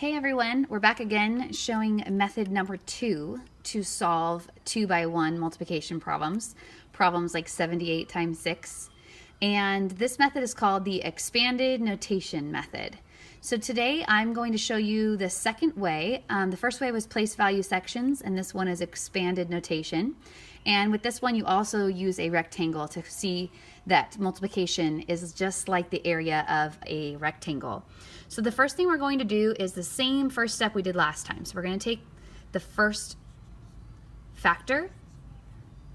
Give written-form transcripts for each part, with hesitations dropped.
Hey everyone, we're back again showing method number 2 to solve 2 by 1 multiplication problems like 78 times 6. And this method is called the expanded notation method. So today I'm going to show you the second way. The first way was place value sections, and this one is expanded notation. And with this one you also use a rectangle to see that multiplication is just like the area of a rectangle. So the first thing we're going to do is the same first step we did last time. So we're going to take the first factor,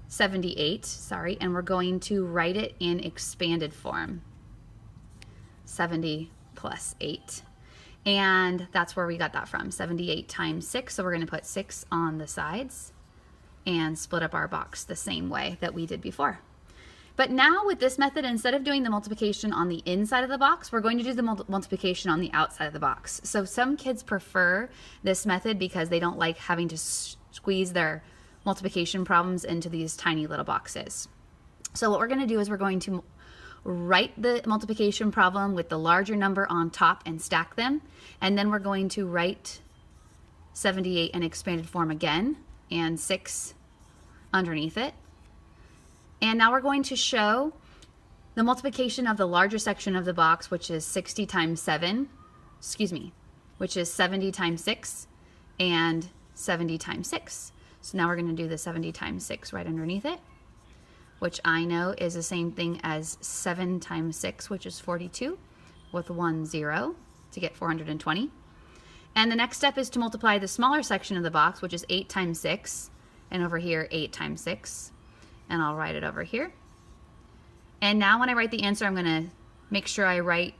78, and we're going to write it in expanded form, 70 plus 8. And that's where we got that from, 78 times 6. So we're going to put 6 on the sides and split up our box the same way that we did before. But now with this method, instead of doing the multiplication on the inside of the box, we're going to do the multiplication on the outside of the box. So some kids prefer this method because they don't like having to squeeze their multiplication problems into these tiny little boxes. So what we're going to do is we're going to write the multiplication problem with the larger number on top and stack them. And then we're going to write 78 in expanded form again and 6 underneath it. And now we're going to show the multiplication of the larger section of the box, which is 60 times 7, which is 70 times 6 and 70 times 6. So now we're going to do the 70 times 6 right underneath it, which I know is the same thing as 7 times 6, which is 42, with 1 0 to get 420. And the next step is to multiply the smaller section of the box, which is 8 times 6, and over here 8 times 6. And I'll write it over here. And now when I write the answer, I'm going to make sure I write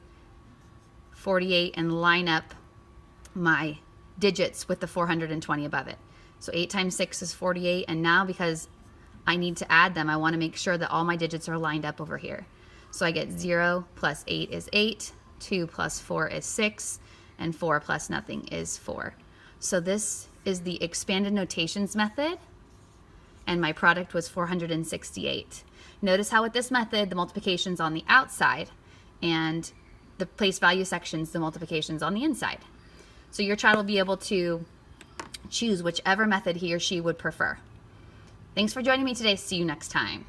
48 and line up my digits with the 420 above it. So 8 times 6 is 48, and now because I need to add them, I want to make sure that all my digits are lined up over here. So I get 0 plus 8 is 8, 2 plus 4 is 6, and 4 plus nothing is 4. So this is the expanded notations method, and my product was 468. Notice how with this method, the multiplication's on the outside, and the place value sections, the multiplication's on the inside. So your child will be able to choose whichever method he or she would prefer. Thanks for joining me today. See you next time.